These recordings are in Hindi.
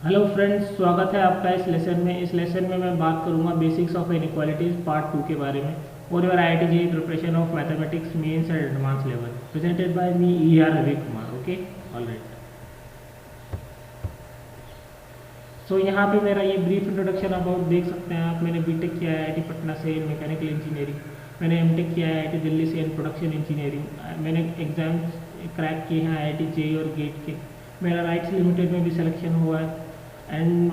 हेलो फ्रेंड्स, स्वागत है आपका इस लेसन में। इस लेसन में मैं बात करूंगा बेसिक्स ऑफ इनइक्वालिटीज पार्ट 2 के बारे में और your IIT JEE preparation of mathematics mains and advance level presented by me ER Ravi Kumar. Okay, alright. So यहाँ पे मेरा ये ब्रीफ इंट्रोडक्शन अबाउट देख सकते हैं आप। मैंने बीटेक किया है IIT पटना से इन मैकेनिकल इंजीनियरिंग। मैंने एमटेक किया है IIT दिल्ली से इन प्रोडक्शन इंजीनियरिंग। मैंने एग्जाम क्रैक किए हैं IIT JEE और गेट के। मेरा राइट्स लिमिटेड में भी सिलेक्शन हुआ है। एंड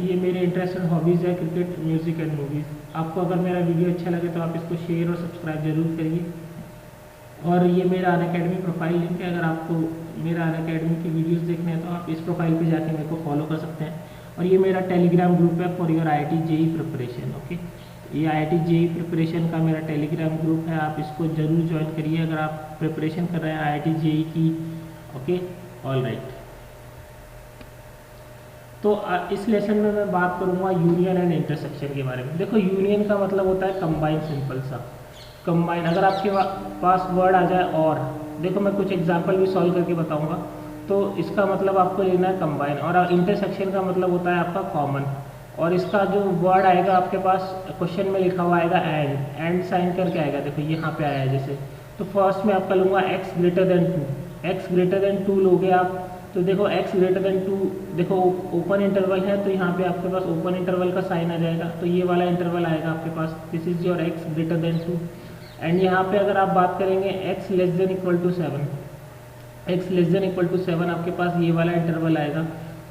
ये मेरे इंटरेस्ट एंड हॉबीज़ है क्रिकेट, म्यूज़िक एंड मूवीज़। आपको अगर मेरा वीडियो अच्छा लगे तो आप इसको शेयर और सब्सक्राइब जरूर करिए। और ये मेरा अनअकैडमी प्रोफाइल लिंक है। अगर आपको मेरा अनअकैडमी की वीडियोस देखने हैं तो आप इस प्रोफाइल पे जाके मेरे को फॉलो कर सकते हैं। और ये मेरा टेलीग्राम ग्रुप है for your IIT JEE preparation. Okay, ये IIT JEE प्रिपरेशन का मेरा टेलीग्राम ग्रुप है, आप इसको ज़रूर ज्वाइन करिए अगर आप प्रिपरेशन कर रहे हैं IIT JEE की। Okay, all right. तो इस लेसन में मैं बात करूंगा यूनियन एंड इंटरसेक्शन के बारे में। देखो, यूनियन का मतलब होता है कंबाइन, सिंपल सा कंबाइन। अगर आपके पास वर्ड आ जाए और, देखो मैं कुछ एग्जांपल भी सॉल्व करके बताऊंगा, तो इसका मतलब आपको लेना है कंबाइन। और इंटरसेक्शन का मतलब होता है आपका कॉमन। और इसका जो वर्ड आएगा आपके पास क्वेश्चन में लिखा हुआ आएगा एंड साइन करके आएगा। देखो यहाँ पे आया है जैसे, तो फर्स्ट में आपका लूँगा x greater than 2। x greater than 2 लोगे आप, तो देखो x ग्रेटर देन 2, देखो ओपन इंटरवल है तो यहाँ पे आपके पास ओपन इंटरवल का साइन आ जाएगा, तो ये वाला इंटरवल आएगा आपके पास। This is your x greater than 2। And यहाँ पे अगर आप बात करेंगे x less than equal to 7, x less than equal to 7 आपके पास ये वाला इंटरवल आएगा।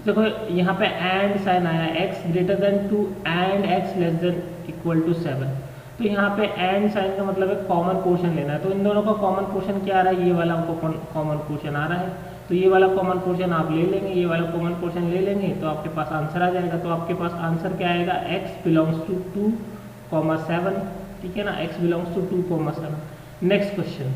देखो यहाँ पे एंड साइन आया, x greater than 2 and x less than equal to 7। तो यहाँ पे एंड साइन का मतलब है कॉमन पोर्शन लेना है। तो इन दोनों का कॉमन पोर्शन क्या आ रहा है, ये वाला कॉमन पोर्शन आ रहा है। तो ये वाला कॉमन पोर्शन आप ले लेंगे, ये वाला कॉमन पोर्शन ले लेंगे, तो आपके पास आंसर आ जाएगा। तो आपके पास आंसर क्या आएगा, x बिलोंग्स टू 2,7। ठीक है ना, x belongs to 2,7। Next question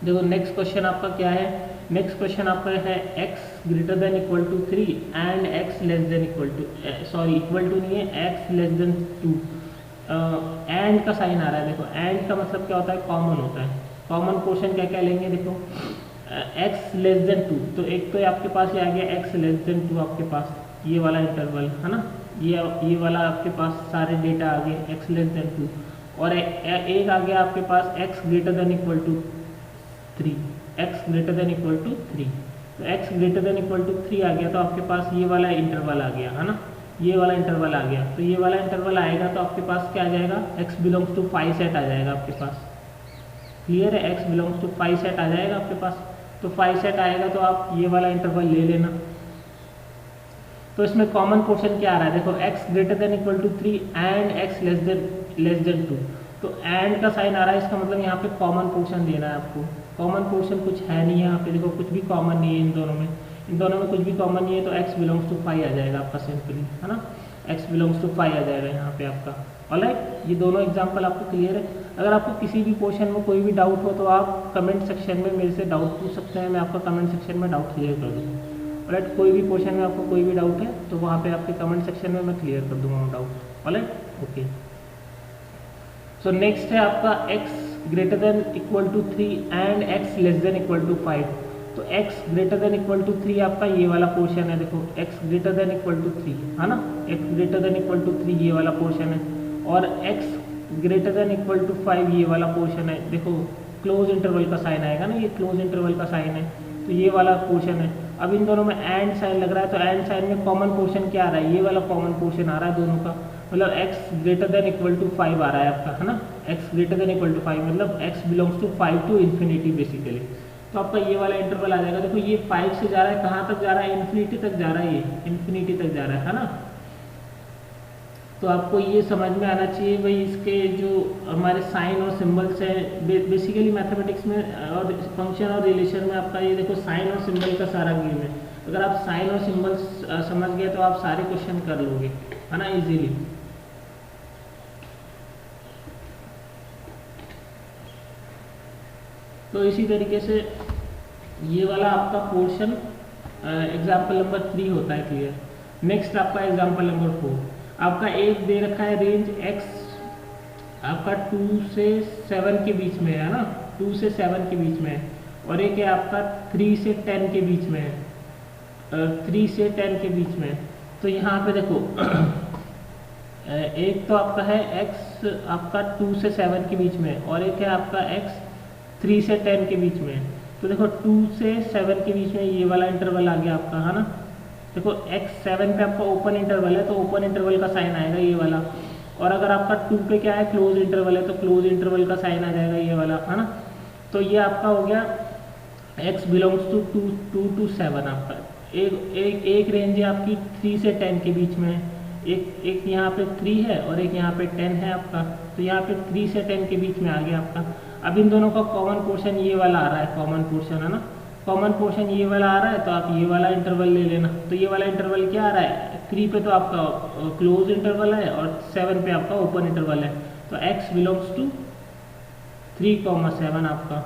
देखो, नेक्स्ट क्वेश्चन आपका क्या है। नेक्स्ट क्वेश्चन आपका है x greater than equal to 3 and x less than equal to, sorry equal to नहीं है, x लेस देन 2। एंड का साइन आ रहा है। देखो एंड का मतलब क्या होता है, कॉमन होता है। कॉमन पोर्शन क्या क्या लेंगे, देखो x लेस देन 2, तो एक तो आपके पास ये आ गया x लेस देन 2, आपके पास ये वाला इंटरवल है ना, ये वाला आपके पास सारे डेटा आ गए x लेस देन 2। और एक आ गया आपके पास x greater than equal to 3, x greater than equal to 3। तो x greater than equal to 3 आ गया, तो आपके पास ये वाला इंटरवल आ गया है ना, ये वाला इंटरवल आ गया। तो ये वाला इंटरवल आएगा तो आपके पास क्या आ जाएगा, x बिलोंग्स टू 5 सेट आ जाएगा आपके पास। क्लियर है, x बिलोंग्स टू 5 सेट आ जाएगा आपके पास। तो 5 सेट आएगा तो आप ये वाला इंटरवल ले लेना। तो इसमें कॉमन पोर्शन क्या आ रहा है, देखो x greater than equal to 3 and x less than 2। तो एंड का साइन आ रहा है, इसका मतलब यहाँ पे कॉमन पोर्शन देना है आपको। कॉमन पोर्शन कुछ है नहीं यहाँ पे, देखो कुछ भी कॉमन नहीं है इन दोनों में। इन दोनों में कुछ भी कॉमन नहीं है, तो x बिलोंग्स टू 5 आ जाएगा आपका सिंपली, है ना। x बिलोंग्स टू 5 आ जाएगा यहाँ पे आपका। ऑलराइट, ये दोनों एग्जाम्पल आपको क्लियर है। अगर आपको किसी भी क्वेश्चन में कोई भी डाउट हो तो आप कमेंट सेक्शन में मेरे से डाउट पूछ सकते हैं, मैं आपका कमेंट सेक्शन में डाउट क्लियर कर दूँगा। ऑलराइट, कोई भी क्वेश्चन में आपको कोई भी डाउट है तो वहाँ पे आपके कमेंट सेक्शन में मैं क्लियर कर दूँगा वो doubt. Alright, okay. So next है आपका x greater than equal to 3 and x less than equal to 5। तो x greater than equal to 3 आपका ये वाला पोर्शन है। देखो x greater than equal to 3 है ना, x greater than equal to 3 ये वाला पोर्शन है। और x greater than equal to 5 ये वाला पोर्शन है। देखो क्लोज इंटरवल का साइन आएगा ना, ये क्लोज इंटरवल का साइन है, तो ये वाला पोर्शन है। अब इन दोनों में एंड साइन लग रहा है, तो एंड साइन में कॉमन पोर्शन क्या आ रहा है, ये वाला कॉमन पोर्शन आ रहा है दोनों का। मतलब x greater than equal to 5 आ रहा है आपका, है ना। x greater than equal to 5 मतलब x belongs to 5 to infinity basically. तो आपका ये वाला इंटरवल आ जाएगा। देखो ये 5 से जा रहा है, कहाँ तक जा रहा है, इन्फिनिटी तक जा रहा है, ये इन्फिनिटी तक जा रहा है ना। तो आपको ये समझ में आना चाहिए भाई, इसके जो हमारे साइन और सिंबल्स हैं बेसिकली मैथमेटिक्स में और फंक्शन और रिलेशन में, आपका ये देखो साइन और सिंबल का सारा गेम है। अगर आप साइन और सिंबल्स समझ गए तो आप सारे क्वेश्चन कर लोगे, है ना, इजीली। तो इसी तरीके से ये वाला आपका पोर्शन एग्जाम्पल नंबर 3 होता है, क्लियर। नेक्स्ट आपका एग्जाम्पल नंबर 4, आपका एक दे रखा है रेंज x आपका 2 से 7 के बीच में है ना, 2 से 7 के बीच में है। और एक है आपका 3 से 10 के बीच में है। 3 से 10 के बीच में। तो यहाँ पे देखो एक तो आपका है x आपका 2 से 7 के बीच में, और एक है आपका x 3 से 10 के बीच में। तो देखो 2 से 7 के बीच में ये वाला इंटरवल आ गया आपका, है ना। देखो x 7 पे आपका ओपन इंटरवल है, तो ओपन इंटरवल का साइन आएगा ये वाला। और अगर आपका 2 पे क्या है, क्लोज इंटरवल है, तो क्लोज इंटरवल का साइन आ जाएगा ये वाला, है ना। तो ये आपका हो गया x बिलोंग्स टू 2 to 7 आपका। एक रेंज है आपकी 3 से 10 के बीच में, एक यहाँ पे 3 है और एक यहाँ पे 10 है आपका। तो यहाँ पे 3 से 10 के बीच में आ गया आपका। अब इन दोनों का कॉमन पोर्शन ये वाला आ रहा है, कॉमन पोर्शन, है ना। कॉमन पोर्शन ये वाला आ रहा है, तो आप ये वाला इंटरवल ले लेना। तो ये वाला इंटरवल क्या आ रहा है, 3 पे तो आपका क्लोज इंटरवल है और 7 पे आपका ओपन इंटरवल है। तो x बिलोंग्स टू 3,7 आपका।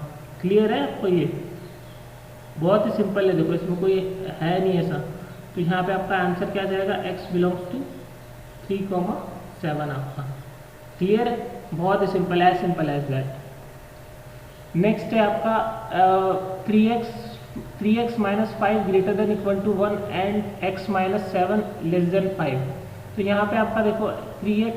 क्लियर है आपको? ये बहुत ही सिंपल है, देखो इसमें कोई है नहीं ऐसा। तो यहाँ पे आपका आंसर क्या जाएगा, x बिलोंग्स टू 3,7 आपका। क्लियर है? बहुत ही सिंपल है, सिंपल एज दैट। नेक्स्ट है आपका 3x minus 5 greater than equal to 1 and x minus 7 less than 5। तो यहाँ पे आपका देखो 3x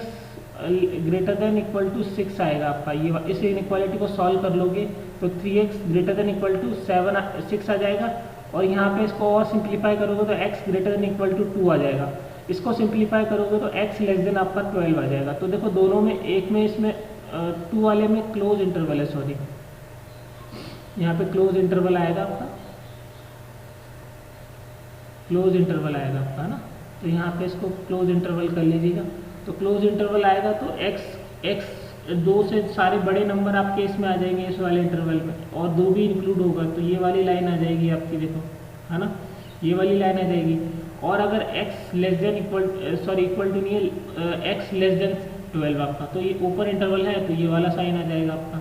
greater than equal to 6 आएगा आपका। ये इस इनइक्वालिटी को सॉल्व कर लोगे तो 3x greater than equal to 6 आ जाएगा। और यहाँ पे इसको और सिंप्लीफाई करोगे तो x greater than equal to 2 आ जाएगा। इसको सिंप्लीफाई करोगे तो x लेस देन आपका 12 आ जाएगा। तो देखो दोनों में, एक में इसमें 2 वाले में क्लोज इंटरवल है, सॉरी यहाँ पे क्लोज इंटरवल आएगा आपका, क्लोज इंटरवल आएगा आपका, है ना। तो यहाँ पे इसको क्लोज इंटरवल कर लीजिएगा। तो क्लोज इंटरवल आएगा तो x 2 से सारे बड़े नंबर आपके इसमें आ जाएंगे इस वाले इंटरवल में, और 2 भी इंक्लूड होगा। तो ये वाली लाइन आ जाएगी आपकी, देखो, है ना, ये वाली लाइन आ जाएगी। और अगर x less than equal to नहीं है, x लेस देन 12 आपका, तो ये ओपन इंटरवल है, तो ये वाला साइन आ जाएगा आपका।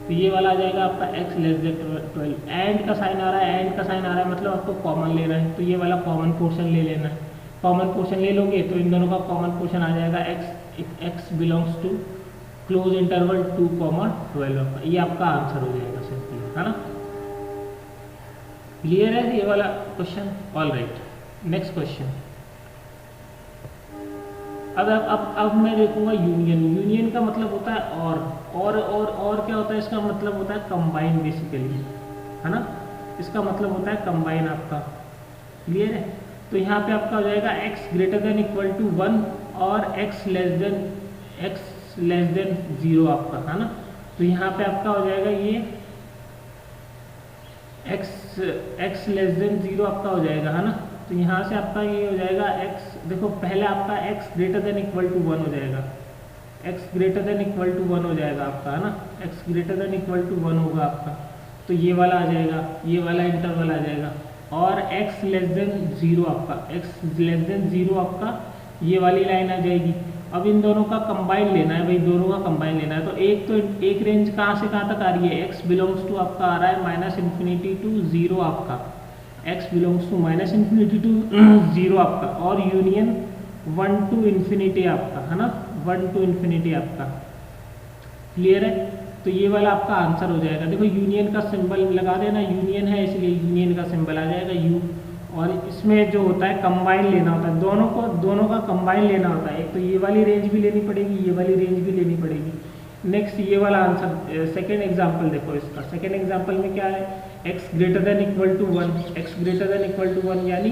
तो ये वाला आ जाएगा आपका x लेस देन 12। एंड का साइन आ रहा है, एंड का साइन आ रहा है मतलब आपको कॉमन लेना है, तो ये वाला कॉमन पोर्शन ले लेना है। कॉमन पोर्शन ले लोगे तो इन दोनों का कॉमन पोर्शन आ जाएगा x belongs to close interval 2,12। ये आपका आंसर हो जाएगा सिंपली, है ना। क्लियर है ये वाला question? All right, next question. अब मैं देखूंगा यूनियन। यूनियन का मतलब होता है और क्या होता है, इसका मतलब होता है कंबाइन बेसिकली, है ना। इसका मतलब होता है कंबाइन आपका। क्लियर है? तो यहाँ पे आपका हो जाएगा x greater than equal to 1 और x लेस देन 0 आपका, है ना। तो यहाँ पे आपका हो जाएगा ये x लेस देन 0 आपका हो जाएगा, है ना। तो यहाँ से आपका ये हो जाएगा x, देखो पहले आपका x greater than equal to 1 हो जाएगा, x greater than equal to 1 हो जाएगा आपका, है ना। x greater than equal to 1 होगा आपका, तो ये वाला आ जाएगा, ये वाला इंटरवल आ जाएगा। और x लेस देन 0 आपका, x लेस देन 0 आपका ये वाली लाइन आ जाएगी। अब इन दोनों का कंबाइन लेना है भाई, दोनों का कंबाइन लेना है। तो एक रेंज कहाँ से कहाँ तक आ रही है, x बिलोंग्स टू आपका आ रहा है -∞ to 0 आपका, x बिलोंग्स टू -∞ to 0 आपका, और यूनियन 1 to ∞ आपका, है ना, 1 to ∞ आपका। क्लियर है? तो ये वाला आपका आंसर हो जाएगा। देखो यूनियन का सिंबल लगा देना, यूनियन है इसलिए यूनियन का सिंबल आ जाएगा u। और इसमें जो होता है कंबाइन लेना होता है, दोनों का कंबाइन लेना होता है। एक तो ये वाली रेंज भी लेनी पड़ेगी, ये वाली रेंज भी लेनी पड़ेगी। नेक्स्ट ये वाला आंसर, सेकेंड एग्जाम्पल देखो इसका। सेकेंड एग्जाम्पल में क्या है, x greater than equal to 1, x greater than equal to 1 यानी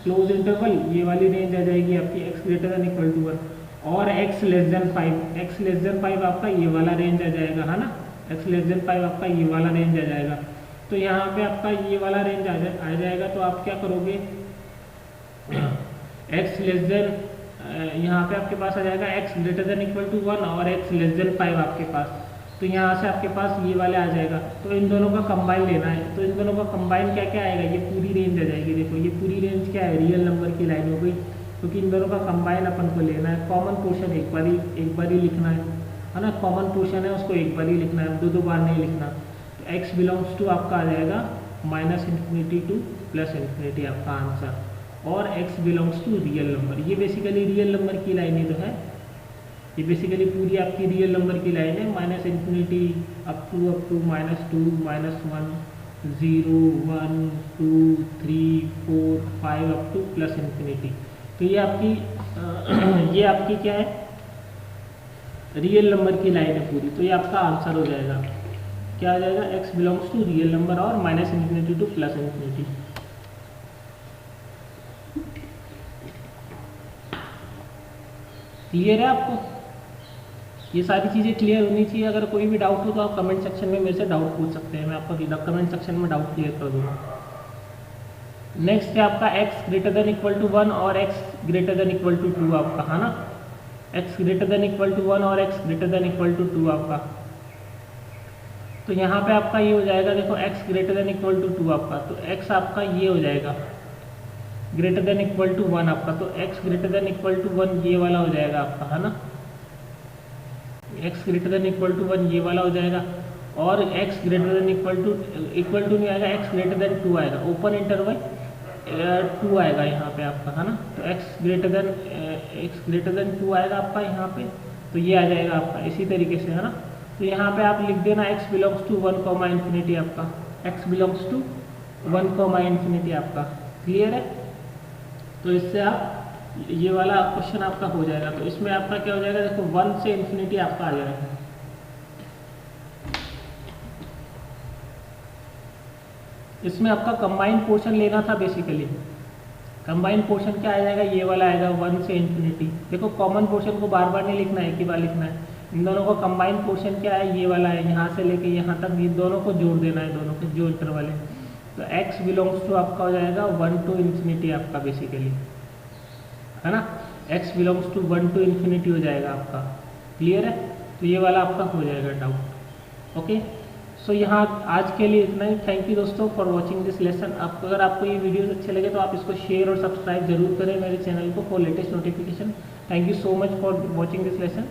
क्लोज इंटरवल, ये वाली रेंज आ जाएगी आपकी x greater than equal to 1। और x less than 5, x less than 5 आपका ये वाला रेंज आ जाएगा, है ना। x लेस देन 5 आपका ये वाला रेंज आ जाएगा। तो यहाँ पे आपका ये वाला रेंज आ जाएगा। तो आप क्या करोगे, x लेस देन, यहाँ पे आपके पास आ जाएगा x greater than equal to 1 और x लेस देन 5 आपके पास। तो यहाँ से आपके पास ये वाले आ जाएगा। तो इन दोनों का कंबाइन लेना है। तो इन दोनों का कंबाइन क्या क्या आएगा, ये पूरी रेंज आ जाएगी। देखो ये पूरी रेंज क्या है, रियल नंबर की लाइन हो गई, क्योंकि इन दोनों का कंबाइन अपन को लेना है। कॉमन पोर्शन एक बार ही लिखना है ना। कॉमन पोर्शन है उसको एक बार ही लिखना है, दो बार नहीं लिखना। तो x बिलोंग्स टू आपका आ जाएगा -∞ to +∞ आपका आंसर। और x belongs to real number, ये बेसिकली रियल नंबर की लाइन ही तो है, ये बेसिकली पूरी आपकी रियल नंबर की लाइन है। -∞ Up to -2 -1 0 1 2 3 4 5 up to plus infinity. तो ये आपकी ये आपकी क्या है, रियल नंबर की लाइन है पूरी। तो ये आपका आंसर हो जाएगा, क्या आ जाएगा, x belongs to real number और minus infinity to plus infinity. Clear है आपको? ये सारी चीज़ें क्लियर होनी चाहिए। अगर कोई भी डाउट हो तो आप कमेंट सेक्शन में मेरे से डाउट पूछ सकते हैं, मैं आपका कमेंट सेक्शन में डाउट क्लियर कर दूँगा। नेक्स्ट है आपका x greater than equal to 1 और x greater than equal to 2 आपका, है ना। x greater than equal to 1 और x greater than equal to 2 आपका। तो यहाँ पे आपका ये हो जाएगा, देखो x greater than equal to 2 आपका, तो x आपका ये हो जाएगा ग्रेटर देन इक्वल टू 1 आपका। तो x greater than equal to 1 ये वाला हो जाएगा आपका, है ना। x greater than equal to 1 ये वाला हो जाएगा, और x greater than equal to नहीं आएगा, x ग्रेटर देन 2 आएगा, ओपन इंटरवल 2 आएगा यहाँ पे आपका, है ना। तो x ग्रेटर देन 2 आएगा आपका यहाँ पे, तो ये आ जाएगा आपका इसी तरीके से, है ना। तो यहाँ पे आप लिख देना x belongs to 1 comma infinity आपका, x belongs to 1 comma infinity आपका। क्लियर है? तो इससे आप ये वाला क्वेश्चन आपका हो जाएगा। तो इसमें आपका क्या हो जाएगा, देखो 1 से इन्फिनिटी आपका आ जाएगा। इसमें आपका कंबाइंड पोर्शन लेना था बेसिकली। कंबाइंड पोर्शन क्या आ जाएगा, ये वाला आएगा 1 से इन्फिनिटी। देखो कॉमन पोर्शन को बार बार नहीं लिखना है, एक ही बार लिखना है। इन दोनों का कंबाइंड पोर्शन क्या है, ये वाला है, यहाँ से लेके यहाँ तक ये दोनों को जोड़ देना है, दोनों के जो इंटरवल है। तो x बिलोंग्स टू आपका हो जाएगा 1 टू इन्फिनिटी आपका बेसिकली, है ना। x belongs to 1 to infinity हो जाएगा आपका। क्लियर है? तो ये वाला आपका हो जाएगा डाउट। ओके, सो यहाँ आज के लिए इतना ही। थैंक यू दोस्तों फॉर वॉचिंग दिस लेसन। अगर आपको ये वीडियोस अच्छे लगे तो आप इसको शेयर और सब्सक्राइब जरूर करें मेरे चैनल को for latest notification. Thank you so much for watching this lesson.